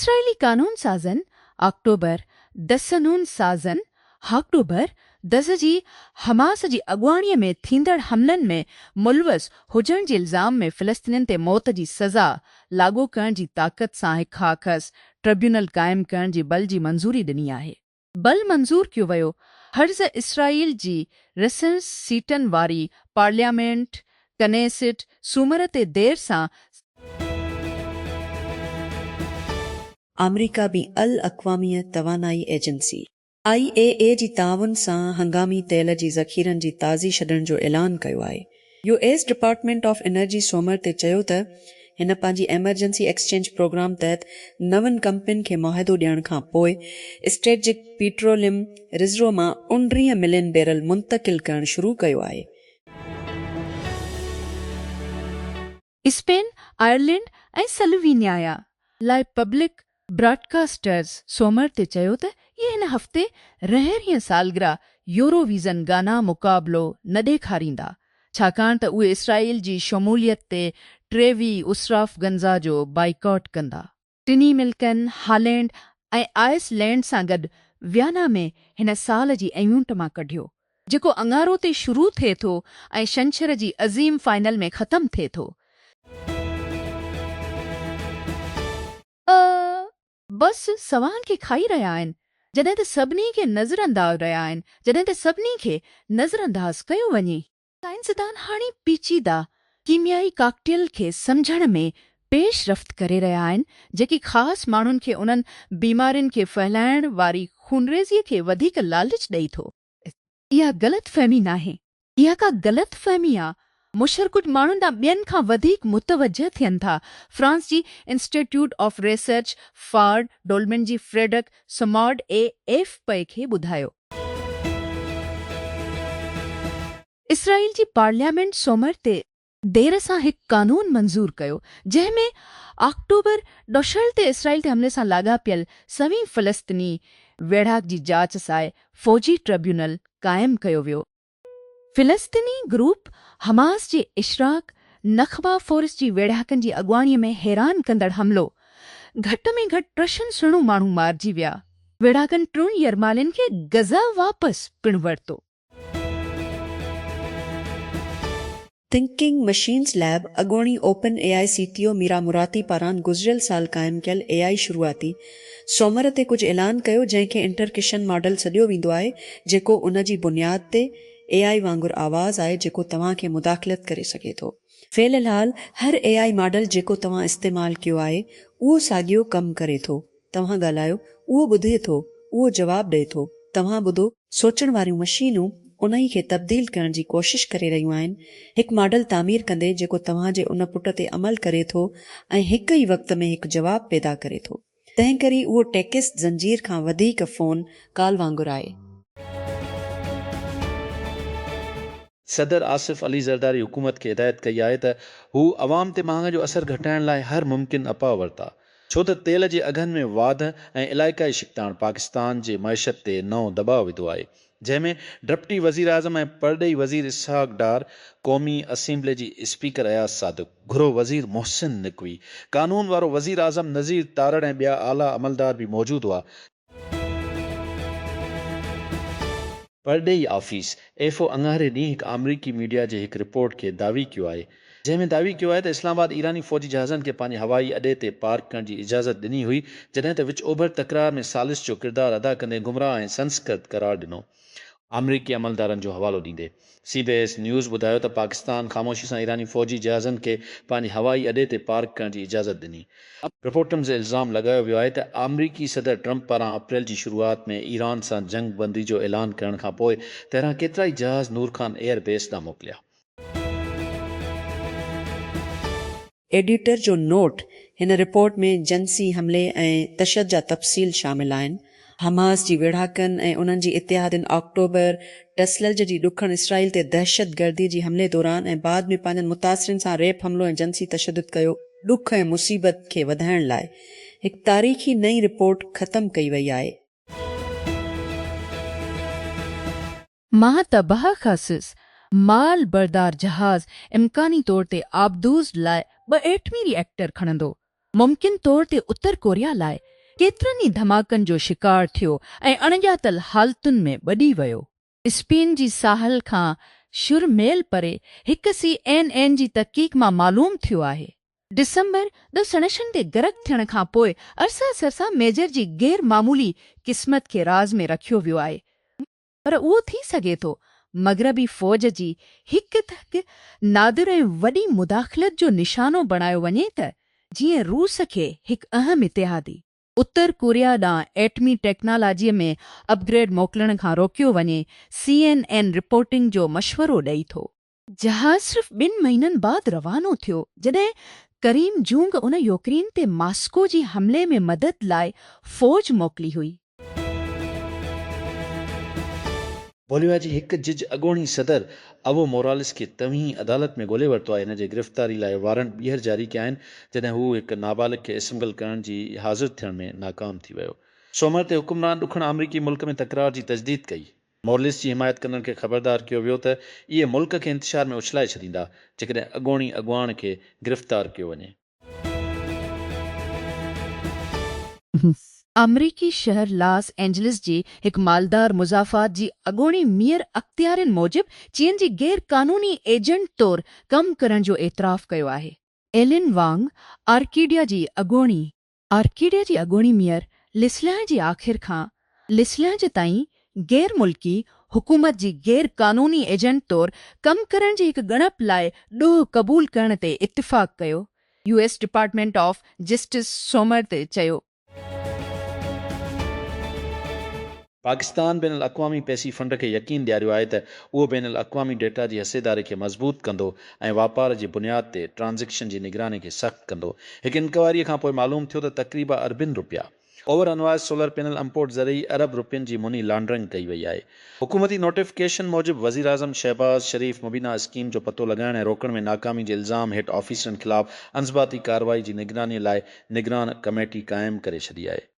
Israeli कानून साज़न अक्टूबर 10 साज़न अक्टूबर 10 जी Hamas जी अॻुवाणीअ में थींदड़ हमलनि में मुलवस हुजण जे इल्ज़ाम में फ़िलिस्तीनियुनि ते मौत जी सज़ा लागू करण जी ताक़त सां हिकु ख़ासि ट्रिब्यूनल क़ाइमु करण जे बल जी मंज़ूरी ॾिनी आहे। बल मंज़ूर कयो वियो हर्ज़ इसराइल जी रिसेंस सीटनि वारी पार्लियामेंट कनेसेट सूमर ते देर सां अमरीका बि अल अक़वामी तवानाई एजेंसी IAEA जी ताउन सां हंगामी तेल जी ज़ख़ीरनि जी ताज़ी छॾण जो ऐलान कयो आहे। US department of energy Somer ते चयो त हिन पंहिंजी एमरजेंसी एक्सचेंज प्रोग्राम तहत 9 कंपनियुनि खे मुआहिदो ॾियण खां पोइ स्ट्रेटेजिक पेट्रोलियम रिज़र्व मां 19 मिलियन बैरल मुंतक़िल करणु शुरू कयो आहे। स्पेन आयरलैंड ऐं स्लोवेनिया लाइ पब्लिक ब्रॉडकास्टर्स सोमर ते चयो त इहे हिन हफ़्ते रहरियं सालगिरह यूरोविज़न गाना मुक़ाबिलो न ॾेखारींदा छाकाणि त उहे इसराइल जी शमूलियत ते ट्रेवी उसराफ़गंज़ा जो बाइकॉट कंदा। टिनी मुल्कनि हॉलैंड ऐं आइसलैंड सां गॾु वियना में हिन साल जी ऐंयूंट मां कढियो जेको अंगारो ते शुरू थिए थो ऐं छंछर जी अज़ीम फाइनल में ख़तमु थिए थो। बस सवान खे खाई रहिया आहिनि जॾहिं त सभिनी खे नज़रअंदाज़ रहिया आहिनि जॾहिं त सभिनी खे नज़रअंदाज़ कयो वञे। साइंसदान हाणे पेचीदा कीमियाई कॉकटेल खे समुझण में पेशरफ़्त करे रहिया आहिनि जेकी ख़ासि माण्हुनि खे उन्हनि बीमारियुनि खे फहिलाइण वारी खूनरेज़ीअ खे वधीक लालच ॾेई थो। इहा ग़लतफ़हमी नाहे, इहा का ग़लतफ़हमी आहे। मुशर कुझु माण्हुनि ॾांहुं ॿियनि खां वधीक मुतवजह थियनि था। फ्रांस जी institute of research for dolmen जी फ्रेडरिक समॉड AFP खे ॿुधायो। इसराइल जी पार्लियामेंट सोमर ते देर सां हिकु कानून मंज़ूर कयो जंहिं में अक्टूबर ॾोशल ते इसराइल ते हमले सां लाॻापियल सभी फ़लस्तीनी वेढ़ाक जी जाच सां फ़ौजी ट्रिब्यूनल क़ाइमु कयो वियो। फ़िलिस्तीनी ग्रुप हमास जे इशराक नख़बा फ़ोर्स जी वेढ़ाकनि जी अॻुवाणीअ में हैरान कंदड़ हमिलो घटि में घटि 300 माण्हू मारिजी विया। वेढ़ाकनि 3 यरमालियुनि खे गज़ा वापसि पिणु वरितो। थिंकिंग मशीन्स लैब अॻोणी open AI CTO Mira Murati पारां गुज़िरियल साल क़ाइमु कयल AI शुरूआती सोमर ते कुझु ऐलान कयो जंहिंखे इंटरकिशन मॉडल सॾियो वेंदो आहे जेको उन जी बुनियाद ते AI वांगुरु आवाज़ आहे जेको तव्हांखे मुदाख़लत करे सघे थो। फ़िलहाल हर AI मॉडल जेको तव्हां इस्तेमालु कयो आहे उहो साॻियो कमु करे थो। तव्हां ॻाल्हायो उहो ॿुधे थो, उहो जवाबु ॾिए थो। तव्हां ॿुधो सोचण वारियूं मशीनूं उन ई खे तब्दील करण जी कोशिश करे रहियूं आहिनि। हिकु मॉडल तामीर कंदे जेको तव्हांजे उन पुट ते अमल करे थो ऐं हिक ई वक़्त में हिकु जवाबु पैदा करे थो। तंहिं करे उहो टेक्स्ट ज़ंजीर खां वधीक फ़ोन कॉल वांगुरु आहे। सदर आसिफ अली ज़रदारी हुकूमत खे हिदायत कई आहे त हू अवाम ते महांग जो असर घटाइण लाइ हर मुमकिन अपा वरिता छो त तेल जे अघनि में वाध ऐं इलाइक़ाई शिकताण पाकिस्तान जे मईशत ते नओं दबाव विधो आहे जंहिंमें डिप्टी वज़ीर आज़म ऐं परॾेही वज़ीर इसहाक डार क़ौमी असेंबली जी स्पीकर अयाज़ सादिक़ घुरो वज़ीर मोहसिन निकवी कानून वारो वज़ीर आज़म नज़ीर तारड़ ऐं ॿिया आला अमलदार बि मौजूदु हुआ। परॾेही ऑफिस एफओ अंगारे ॾींहुं हिकु अमरीकी मीडिया जे हिकु रिपोर्ट खे दावी कयो आहे जंहिंमें दावी कयो आहे त इस्लामाबाद ईरानी फ़ौजी जहाज़नि खे पंहिंजे हवाई अॾे ते पार्क करण जी इजाज़त ॾिनी हुई जॾहिं त विच ओभर तकरार में सालिस जो किरदारु अदा कंदे गुमराह ऐं संस्कृत करार ॾिनो। अमरीकी अमलदारनि जो हवालो ॾींदे CBS न्यूज़ ॿुधायो त पाकिस्तान ख़ामोशी सां ईरानी फ़ौजी जहाज़नि खे पंहिंजे हवाई अॾे ते पार्क करण जी इजाज़त ॾिनी। रिपोर्टनि ते इल्ज़ाम लॻायो वियो आहे त अमरीकी सदर ट्रंप पारां अप्रैल जी शुरूआत में ईरान सां जंग बंदी जो ऐलान करण खां पोइ तेरहं केतिरा ई जहाज़ नूर खान एयरबेस ॾांहुं मोकिलिया। एडिटर जो नोट हिन रिपोर्ट में जंसी हमले ऐं तशद जा तफ़सील शामिल आहिनि। हमास जी वेढ़ाकनि ऐं उन्हनि जी इतिहादिन अक्टूबर टसलज जी ॾुखण इसराइल ते दहशत गर्दी जी हमले दौरान ऐं बाद में पंहिंजनि मुतासिरनि सां रेप हमलो ऐं जंसी तशदुद कयो ॾुख ऐं मुसीबत खे वधाइण लाइ हिकु तारीख़ी नई रिपोर्ट ख़तमु कई वई आहे। मां तबाह ख़ासिस माल बरदार जहाज़ इम्कानी तौर ते आबदूज़ लाइ 2 एटमी रिएक्टर खणंदो मुमकिन तौर ते उत्तर कोरिया लाइ केतिरनि ई धमाकनि जो शिकार थियो ऐं अणॼातल हालतुनि में ॿॾी वियो। स्पेन जी साहल खां शुरमेल परे हिक CNN जी तहक़ीक़ मां मालूम थियो आहे डिसंबर द सणशनि ते गरक थियण खां पोइ अरसा सरसा मेजर जी गैर मामूली क़िस्मत खे राज़ में रखियो वियो आहे, पर उहो थी सघे थो मग़रबी फ़ौज जी हिक नादिर ऐं वॾी मुदाख़लत जो निशानो बणायो वञे त जीअं रूस खे हिकु अहम इतिहादी उत्तर कोरिया ॾांहुं एटमी टेक्नोलॉजीअ में अपग्रेड मोकिलण खां रोकियो वञे। CNN रिपोर्टिंग जो मशवरो ॾेई थो। जहाज़ सिर्फ़ 2 महीननि बाद रवानो थियो जॾहिं करीम जूंग उन यूक्रेन ते मॉस्को जी हमले में मदद लाइ फ़ौज मोकिली हुई। बोलिविया जी हिकु जज अॻोणी सदर अवो मोरालिस खे तव्हीं अदालत में ॻोल्हे वरितो आहे। हिन जे गिरफ़्तारी लाइ वारंट ॿीहर जारी कया आहिनि जॾहिं हू हिकु नाबालिग खे इस्तेमालु करण जी हाज़िर थियण में नाकाम थी वियो। सोमवार ते हुकुमरान ॾुखण अमरीकी मुल्क में तकरार जी तजदीद कई। मोरालिस जी हिमायत कंदड़ खे ख़बरदार कयो वियो त इहे मुल्क खे इंतिशार में उछलाए छॾींदा जेकॾहिं अॻोणी अॻुवाण खे गिरफ़्तार कयो वञे। अमरीकी शहर लॉस एंजलिस जी हिकु मालदार मुज़ाफ़ात जी अॻोणी मेयर अख़्तियारनि मूजिबि चीन जी गैर क़ानूनी एजेंट तौरु कमु करण जो एतिराफ़ कयो आहे। एलिन वांग आर्किडिया जी अॻोणी मेयर लिस्लिया जी आख़िर खां लिस्लिया जे ताईं गैर मुल्की हुकूमत जी गैर क़ानूनी एजेंट तौरु कमु करण जी हिकु ॻणप लाइ ॾोह क़बूल करण ते इत्तिफ़ाक़ कयो। US डिपार्टमेंट ऑफ जस्टिस सोमवार ते चयो पाकिस्तान बैन अल-अक़वामी पैसी फंड खे यकीन ॾियारियो आहे त उहो बैन अल-अक़वामी डेटा जी हिसेदारी खे मज़बूत कंदो ऐं वापार जी बुनियाद ते ट्रांज़ैक्शन जी निगरानी खे सख़्तु कंदो। हिकु इंक्वायरीअ खां पोइ मालूम थियो त तक़रीबा अरबिन रुपया ओवर अनवाइज़ सोलर पैनल इंपोर्ट ज़रिए अरब रुपयनि जी मनी लॉन्ड्रिंग कई वई आहे। हुकूमती नोटिफिकेशन मूजिबि वज़ीर आज़म शहबाज शरीफ़ मुबीना स्कीम जो पतो लॻाइण ऐं रोकण में नाकामी जे इल्ज़ाम हेठि ऑफिसरनि ख़िलाफ़ अंज़बाती कार्रवाई जी निगरानीअ लाइ निगरान कमेटी क़ाइमु करे छॾी आहे।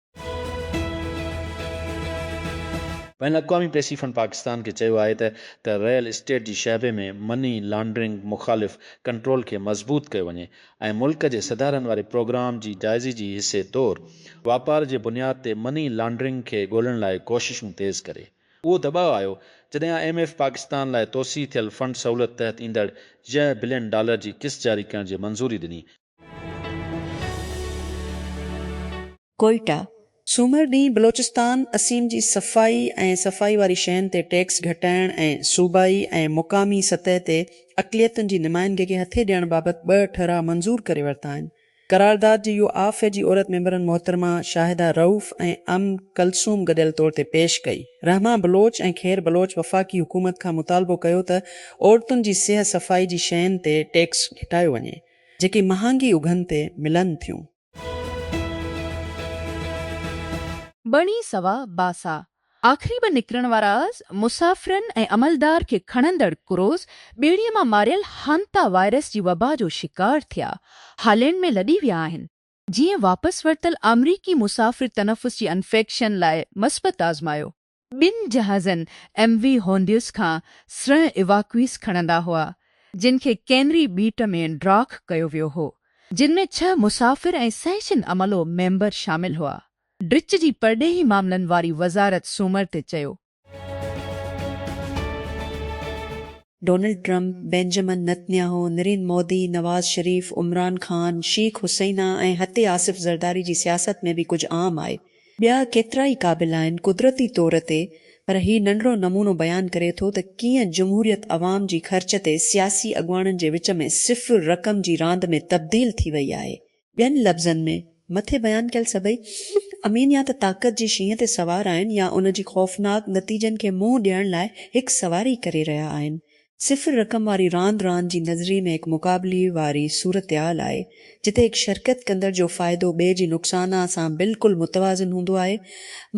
बैन अक़वामी पैसी फंड पाकिस्तान खे चयो आहे त रियल इस्टेट जी शैबे में मनी लॉन्ड्रिंग मुख़ालिफ़ कंट्रोल खे मज़बूत कयो वञे ऐं मुल्क जे सधारनि वारे प्रोग्राम जी जाइज़ी जी हिसे तौरु वापार जे बुनियाद ते मनी लॉन्ड्रिंग खे ॻोल्हण लाइ कोशिशूं तेज़ करे। उहो दॿाउ आयो जॾहिं IMF पाकिस्तान लाइ तोसी थियल फंड सहूलियत तहत ईंदड़ $1 बिलियन जी किस्त जारी करण जी मंज़ूरी ॾिनी। कोयटा सूमर ॾींहुं बलोचिस्तान असीम जी सफ़ाई ऐं सफ़ाई वारी शयुनि ते टैक्स घटाइण ऐं सूबाई ऐं मुक़ामी सतह ते अक़लियतुनि जी नुमाइंदगी खे हथे ॾियण बाबति 2 ठराव मंज़ूर करे वरिता आहिनि। करारदाद जी इहो आफ़े जी औरत मेंबरनि मोहतरमा शाहिदा रऊफ़ ऐं कलसूम गॾियल तौर ते पेश कई। रहमा बलोच ऐं खैर बलोच वफ़ाक़ी हुकूमत खां मुतालबो कयो त औरतुनि जी सिहत सफ़ाई जी शयुनि ते टैक्स घटायो वञे जेकी महांगी उघनि ते मिलनि थियूं। बणी सवा बासा आख़िरी ब निकिरण वारा मुसाफ़िरनि ऐं अमलदार खे खणंदड़ क्रूज़ ॿेड़ीअ मां मारियल हांता वायरस जी वबा जो शिकार थिया हालैंड में लॾी विया आहिनि। जीअं वापसि वरितल अमरीकी मुसाफ़िर तनफ़ुस जी इंफेक्शन लाइ मस्बत आज़मायो। 2 जहाज़नि MV होंडियस खां स्र इवाक्वीस खणंदा हुआ जिन खे कैनरी बीट में ड्रॉक कयो वियो हो, जिन में 6 मुसाफ़िर ऐं सहशन अमलो मेंबर शामिल हुआ। ड्रिच जी परॾेही मामलनि वारी वज़ारत सूमर ते चयो Donald Trump, Benjamin Netanyahu, Narendra Modi, Nawaz Sharif, Imran Khan, Sheikh Hasina ऐं हते आसिफ ज़रदारी जी सियासत में बि कुझु आम आहे। ॿिया केतिरा ई क़ाबिल आहिनि कुदरती तौर ते, पर हीउ नंढड़ो नमूनो बयानु करे थो त कीअं जमहूरियत अवाम जी ख़र्च ते सियासी अॻुवाणनि जे विच में सिफ़र रक़म जी रांदि में तब्दील थी वई आहे। ॿियनि लफ़्ज़नि में मथे बयानु कयल सभई अमीन या त ताक़त जी शींहं ते सवार आहिनि या उन जी ख़ौफ़नाक नतीजनि खे मुंहुं ॾियण लाइ हिकु सवारी करे रहिया आहिनि। सिफ़र रक़म वारी रांदि जी नज़री में हिकु मुक़ाबली वारी सूरतहाल आहे जिते हिकु शिरकत कंदड़ जो फ़ाइदो ॿिए जी नुक़सान सां बिल्कुलु मुतवाज़िन हूंदो आहे।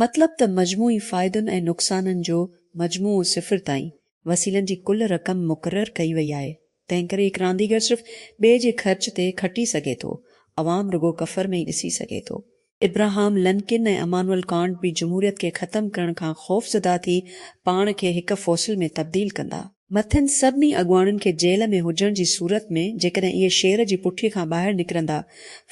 मतिलबु त मजमूई फ़ाइदनि ऐं नुक़साननि जो मजमू सिफ़र ताईं वसीलनि जी कुल रक़म मुक़ररु कई वई आहे। तंहिं करे हिकु रांदीगर सिर्फ़ु ॿिए जे ख़र्च ते खटी सघे थो, अवाम रुगो कफ़र में ई ॾिसी सघे थो। इब्राहिम लिंकन ऐं इमानुअल कांट बि जमहूरियत खे ख़तमु करण खां ख़ौफ़ज़दा थी पाण खे हिकु फ़ोसिल में तब्दील कंदा। मथनि सभिनी अॻुवाणनि खे जेल में हुजण जी सूरत में जेकॾहिं इहे शेर जी पुठीअ खां ॿाहिरि निकिरंदा,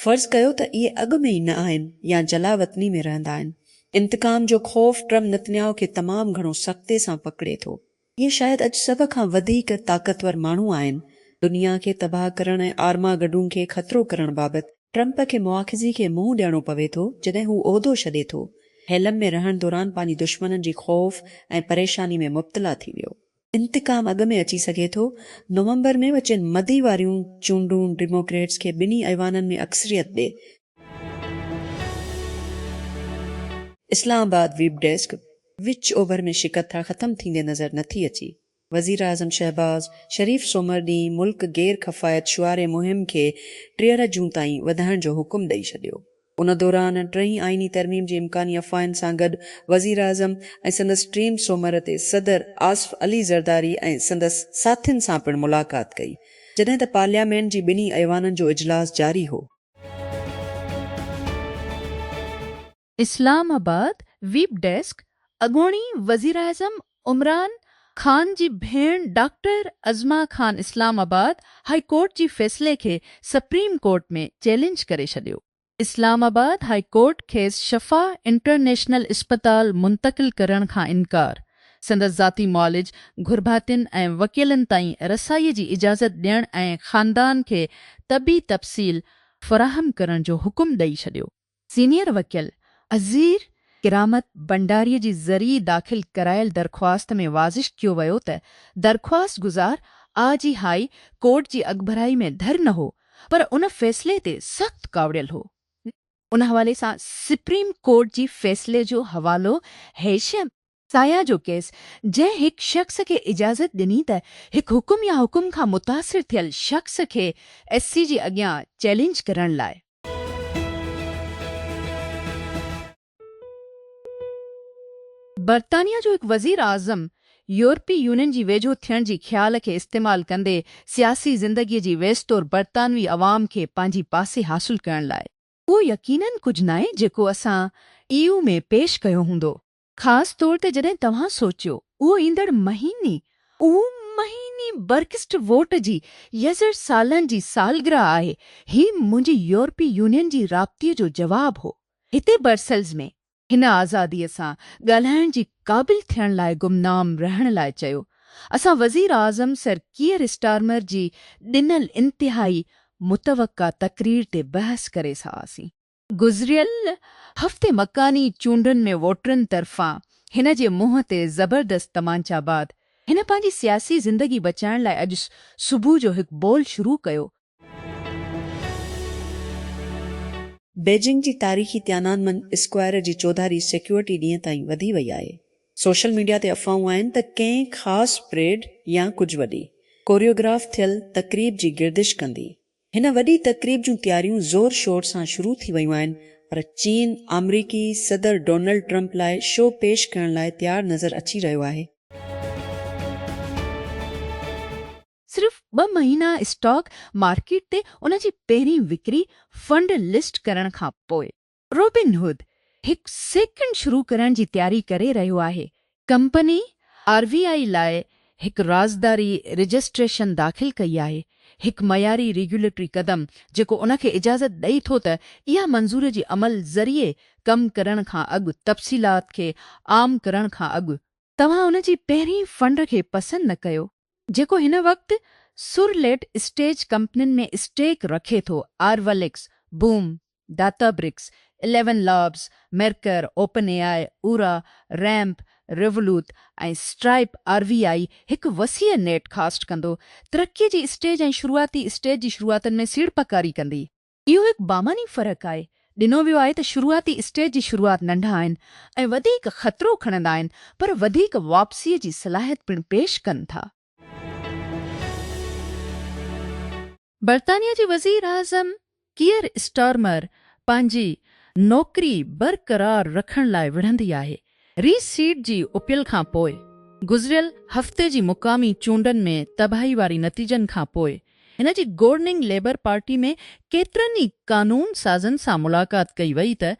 फ़र्ज़ कयो त इहे अॻु में ई न आहिनि या जलावतनी में रहंदा आहिनि। इंतकाम जो ख़ौफ़ ट्रम्प नेतन्याहू खे तमामु घणो सख़्ते सां पकिड़े थो। इहे शायदि अॼु सभ खां वधीक ताक़तवर माण्हू आहिनि। दुनिया खे तबाह करण ऐं आर्मागडुनि खे ख़तरो करण बाबति ट्रम्प खे मुआख़िज़ी खे मुंहुं ॾियणो पवे थो जॾहिं हू उहिदो छॾे थो। हेलम में रहण दौरान पंहिंजी दुश्मननि जी ख़ौफ़ ऐं परेशानी में मुब्तला थी वियो। इंतकाम अॻु में अची सघे थो। नवंबर में अचनि मदी वारियूं चूंडूं डेमोक्रेट्स खे ॿिन्ही ऐवाननि में अक्सरियत ॾे। इस्लामाबाद वीप डेस्क विच ओभर में शिकत ख़त्म थींदे नज़र नथी अची। वज़ीर आज़म शहबाज़ शरीफ़ सोमर ॾींहुं मुल्क गैर खफ़ायत शुआरे मुहिम खे 13 जून ताईं वधाइण जो हुकुम ॾेई छॾियो। उन दौरान टई आइनी तरमीम जी इम्कानी अफ़वाहनि सां गॾु वज़ीर आज़म ऐं संदसि टीम सोमर ते सदर आसिफ अली ज़रदारी ऐं संदसि साथियुनि सां पिणु मुलाक़ात कई, जॾहिं त पार्लियामेंट जी ॿिन्ही ऐवाननि जो इजलास जारी हो। इस्लामाबाद वीप डेस्क अॻूणी वज़ीर आज़म इमरान ख़ान जी भेण doctor Uzma Khan Islamabad high court जी फ़ैसिले खे सुप्रीम कोर्ट में चैलेंज करे छॾियो। इस्लामाबाद हाई कोर्ट खेसि शफ़ा इंटरनेशनल इस्पताल मुंतक़िल करण खां इनकार, संदसि ज़ाती मॉलिज घुरभातियुनि ऐं वकीलनि ताईं रसाईअ जी इजाज़त ॾियण ऐं ख़ानदान खे तबी तफ़सील फ़राहम करण जो हुकुम ॾेई छॾियो। सीनियर वकील अज़ीर किरामत भंडारीअ जी ज़रिए दाख़िल करायल दरख़्वास्त में वाज़िश कयो वियो त दरख़्वास्त गुज़ार आज ई हाई कोर्ट जी अॻभराई में धर न हो, पर उन फ़ैसिले ते सख़्तु कावड़ियल हो। उन हवाले सां सुप्रीम कोर्ट जी फ़ैसिले जो हवालो हेशियम साया जो केस, जंहिं हिकु शख़्स खे इजाज़त ॾिनी त हिकु हुकुम या हुकुम खां मुतासिर थियल शख़्स खे SC जी अॻियां चैलेंज करण लाइ। बर्तानिया जो हिकु वज़ीर आज़म यूरोपी यूनियन जी वेझो थियण जी ख़्याल खे इस्तेमालु कंदे सियासी ज़िंदगीअ जी वेस्तोर बर्तानवी अवाम खे पंहिंजी पासे हासिल करण लाइ उहो यकीनन कुझु नाहे जेको असां EU में पेश कयो हूंदो। ख़ासि तौर ते जॾहिं तव्हां सोचियो उहो ईंदड़ महीनी बरकिस्ट वोट जी 10 सालनि जी सालगिरह आहे। ही मुंहिंजी यूरोपी यूनियन जी राब्तीअ जो जवाबु हो। हिते ब्रसेल्स में हिन आज़ादीअ सां ॻाल्हाइण जी क़ाबिल थियण लाइ गुमनाम रहण लाइ चयो। असां वज़ीर आज़म सर कीयर स्टारमर जी ॾिनल इंतिहाई मुतवक़ा तक़रीर ते बहस करे सघासीं। गुज़िरियल हफ़्ते मकानी चूंडुनि में वोटरनि तरफ़ां हिन जे मुंहं ते ज़बरदस्त तमांचा बाद हिन पंहिंजी सियासी ज़िंदगी बचाइण लाइ अॼु सुबुह जो हिकु बॉल शुरू कयो। बेजिंग जी तारीख़ी तियानानमन स्क्वायर जी चौधारी सिक्योरिटी ॾींहं ताईं वधी वई आहे। सोशल मीडिया ते अफ़वाहूं आहिनि त कंहिं ख़ासि परेड या कुझु वॾी कोरियोग्राफ थियल तक़रीब जी गिर्दिश कंदी। हिन वॾी तक़रीब जूं तयारियूं ज़ोर शोर सां शुरू थी वयूं आहिनि, पर चीन अमरीकी सदर डोनाल्ड ट्रम्प लाइ शो पेश करण लाइ तयारु नज़र अची रहियो आहे। सिर्फ़ 2 महीना स्टॉक मार्केट ते उन जी पहिरीं विक्री फंड लिस्ट करण खां पोइ रोबिनहुड हिकु सेकंड शुरू करण जी तयारी करे रहियो आहे। कंपनी RVI लाइ हिकु राज़दारी रजिस्ट्रेशन दाख़िल कई आहे, हिकु मयारी रेगुलेटरी क़दम जेको उन खे इजाज़त ॾेई थो त इहा मंज़ूर जी अमल ज़रिए कमु करण खां अॻु तफ़सीलात खे आम करण खां अॻु तव्हां उन जी पहिरीं फंड खे पसंदि न कयो, जेको हिन वक़्तु सुरलेट स्टेज कंपनियुनि में स्टेक रखे थो। Airwallex, Boom, Databricks, 11 labs, Mercor, open AI, Oura, Ramp, Revolut ऐं स्ट्राइप RVI हिकु वसीअ नेट कास्ट कंदो, तरक़ीअ जी स्टेज ऐं शुरूआती स्टेज जी शुरूआतनि में सीड़पकारी कंदी। इहो हिकु बामानी फ़र्क़ु आहे। ॾिनो वियो आहे त शुरूआती स्टेज जी शुरूआत नंढा आहिनि ऐं वधीक ख़तरो खणंदा आहिनि, पर वधीक वापसीअ जी सलाहियत पिणु पेश कनि था। बर्तानिया जी वज़ीर आज़म कीयर स्टारमर पंहिंजी नौकरी बरक़रार रखण लाइ विढ़ंदी आहे। रीसीट जी उपियल खां पोइ गुज़िरियल हफ़्ते जी मुक़ामी चूंडनि में तबाही वारी नतीजनि खां पोइ हिन जी गवर्निंग लेबर पार्टी में केतिरनि ई कानून साज़नि सां मुलाक़ात कई वई त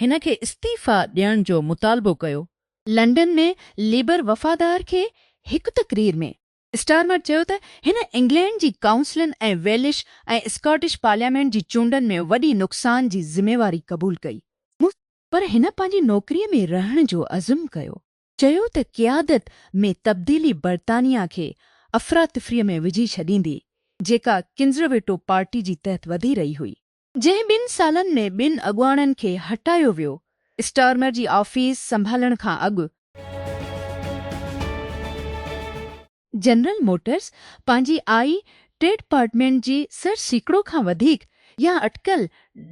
हिन खे इस्तीफ़ा ॾियण जो मुतालबो कयो। लंडन में लेबर वफ़ादार खे हिकु तक़रीर में स्टारमर चयो त हिन इंग्लैंड जी काउंसिलन ऐं वेलिश ऐं स्कॉटिश पार्लियामेंट जी चूंडनि में वॾी नुक़सान जी ज़िम्मेवारी क़बूल कई, पर हिन पंहिंजी नौकरीअ में रहण जो अज़म कयो। चयो त क़ियादत में तब्दीली बर्तानिया खे अफ़रातफ़रीअ में विझी छॾींदी, जेका कंज़र्वेटिव पार्टी जी तहत वधी रही हुई। जंहिं 2 सालनि में 2 अॻुवाणनि खे हटायो वियो। स्टारमर जी ऑफिस संभालण खां अॻु जनरल मोटर्स पंहिंजी ट्रेड डिपार्टमेंट जी सैकड़ों खां वधीक या अटकल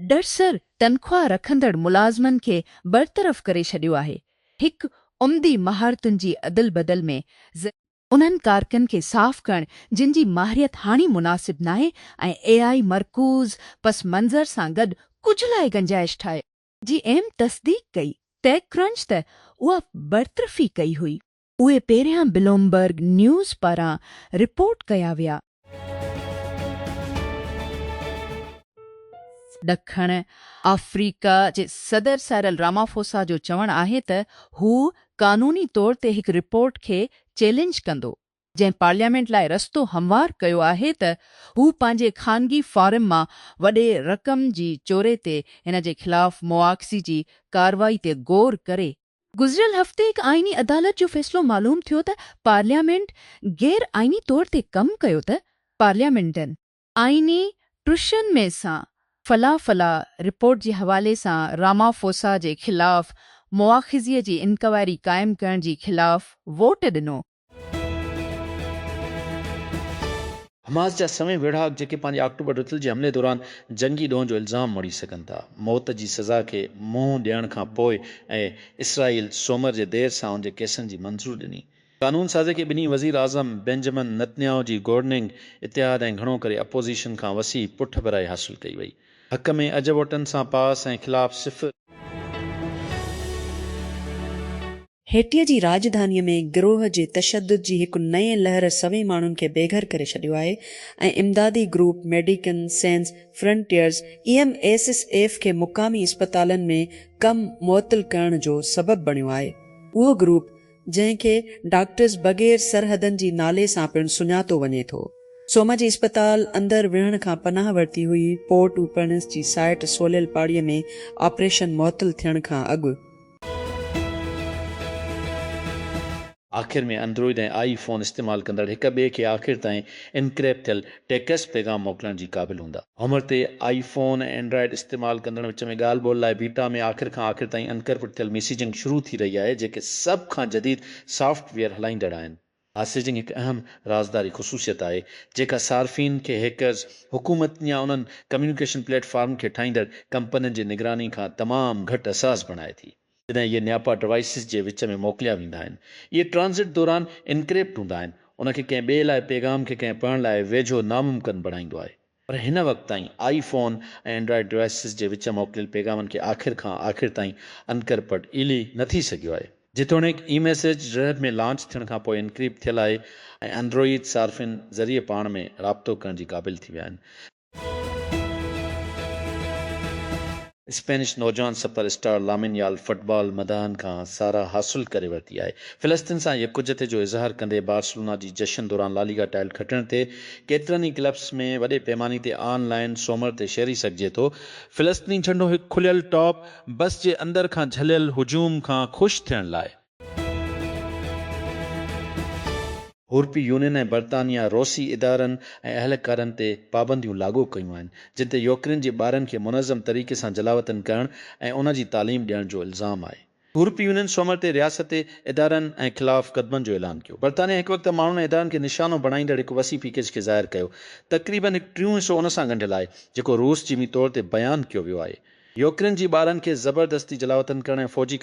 डरसर तनख़्वाह रखंदड़ मुलाज़मनि खे बरतरफ़ करे छॾियो आहे। हिकु उम्दी महारतुनि जी अदल बदल में उन्हनि कारकनि खे साफ़ करण जिन जी माहिरियत हाणे मुनासिब नाहे ऐं AI मरकूज़ पस मंज़र सां गॾु कुझ लाइ गंजाइश ठाहे जी अहम तस्दीक कई। टेकक्रंच त उहा बरतरफ़ी कई हुई। उहे पहिरियां ब्लूमबर्ग न्यूज़ पारां रिपोर्ट कया विया। ॾखण अफ्रीका जे सदर साइरल रामाफोसा जो चवणु आहे त हू क़ानूनी तौर ते हिकु रिपोर्ट खे चैलेंज कंदो, जंहिं पार्लियामेंट लाइ रस्तो हमवार कयो आहे त हू पंहिंजे ख़ानगी फार्म मां वॾे रक़म जी चोरी ते हिन जे ख़िलाफ़ मुआख़ज़ी जी कार्रवाई ते गौर करे। गुज़िरियल हफ़्ते हिकु आइनी अदालत जो फ़ैसिलो मालूम थियो त पार्लियामेंट गैर आइनी तौर ते कमु कयो त पार्लियामेंटनि आइनी ट्रुशन में सां फला रिपोर्ट जे हवाले सां रामाफोसा जे ख़िलाफ़ मुआख़ज़ीअ जी इंक्वायरी क़ाइमु करण जी ख़िलाफ़ वोट ॾिनो। हमास जा समय विढ़ाक जेके पंहिंजे अक्टूबर रुतल जे हमले दौरान जंगी ॾोह जो इल्ज़ाम मड़ी सघनि था, मौत जी सज़ा खे मुंहुं ॾियण खां पोइ ऐं इसराइल सोमर जे देर सां उन जे केसनि जी मंज़ूरी ॾिनी। कानून साज़े खे ॿिन्ही वज़ीर आज़म बेंजामिन नेतन्याहू जी गवर्निंग इतिहाद ऐं घणो करे अपोज़िशन खां वसी पुठ भराई हासिल कई वई। हक़ में अज वोटनि सां पास ऐं ख़िलाफ़ सिफ़र। हेटीअ जी राजधानीअ में गिरोह जे तशदुद जी हिकु नए लहर सभई माण्हुनि खे बेघर करे छॾियो आहे ऐं इमदादी group Medecins Sans Frontieres EMSF खे मुक़ामी इस्पतालनि में कमु मुअतल करण जो सबबु बणियो आहे। उहो ग्रुप जंहिंखे डॉक्टर्स बग़ैर सरहदनि जी नाले सां पिणु सुञातो वञे थो, सोमा जी इस्पताल अंदरि विहण खां पनाह वरिती हुई। पोर्ट ओ प्रिंस जी साइट सोलियल पाड़ीअ में ऑपरेशन मुअतल थियण खां अॻु आख़िर में एंड्रॉइड ऐं iPhone इस्तेमालु कंदड़ हिक ॿिए खे आख़िर ताईं इनक्रिप्ट थियल टेक्स्ट पैगाम मोकिलण जी क़ाबिल हूंदा। उमिरि ते iPhone ऐं एंड्रॉइड इस्तेमालु कंदड़ विच में ॻाल्हि ॿोल लाइ बीटा में आख़िर ताईं इनक्रिप्ट थियल मैसेजिंग शुरू थी रही आहे, जेके सभ खां जदीद सॉफ्टवेयर हलाईंदड़ आहिनि। मैसेजिंग हिकु अहम राज़दारी ख़ुसूसियत आहे जेका सार्फ़िन खे हैकर्स, हुकूमत या उन्हनि कम्युनिकेशन प्लेटफॉर्म खे ठाहींदड़ कंपनियुनि जी निगरानी खां तमामु घटि असास बणाए थी। जॾहिं इहे न्यापा डिवाइसिस जे विच में मोकिलिया वेंदा आहिनि, इहे ट्रांज़िट दौरान इनक्रिप्ट हूंदा आहिनि। उनखे कंहिं ॿिए लाइ पैगाम खे कंहिं पढ़ण लाइ वेझो नामुमकिन बणाईंदो आहे। पर हिन वक़्त ताईं iPhone ऐं एंड्रॉइड डिवाइसिस जे विच मोकिलियल पैगामनि खे आख़िर ताईं अनकरप्ट इली न थी सघियो आहे। जेतोणीकि ई-मैसेज रहर में लॉन्च थियण खां पोइ इनक्रिप्ट थियल आहे ऐं एंड्रॉइड सार्फ़िन ज़रिए पाण में राब्तो करण जी क़ाबिल थी विया आहिनि। स्पेनिश नौजवान सपर स्टार लामिन याल फुटबॉल मैदान खां सारा हासिल करे वरिती आहे। फ़िलिस्तीन सां यकुजते जो इज़हार कंदे बार्सिलोना जी जशन दौरान लालीगा टाइल खटण ते केतिरनि ई क्लब्स में वॾे पैमाने ते ऑनलाइन सोमर ते शेरी सघिजे थो। फ़िलिस्तीनी झंडो हिकु खुलियल टॉप बस जे अंदर खां झलियल हुजूम खां ख़ुशि थियण लाइ यूरोपी यूनियन ऐं बर्तानिया रोसी इदारनि ऐं अहलकारनि ते पाबंदियूं लागू कयूं आहिनि, जिन ते यूक्रेन जे ॿारनि खे मुनज़म तरीक़े सां जलावतन करण ऐं उन जी तालीम ॾियण जो इल्ज़ाम आहे। यूरोपी यूनियन सोमर ते रियासती इदारनि ऐं ख़िलाफ़ क़दमनि जो ऐलान कयो। बर्तानिया हिकु वक़्तु माण्हुनि ऐं इदारनि खे निशानो बणाईंदड़ हिकु वसी पैकेज खे ज़ाहिर कयो, तक़रीबन हिकु 3 हिसो उन सां ॻंढियल आहे जेको रूस जीवी तौर ते बयानु कयो वियो आहे। यूक्रेन जी ॿारनि खे ज़बरदस्ती जलावतन करण ऐं फ़ौजी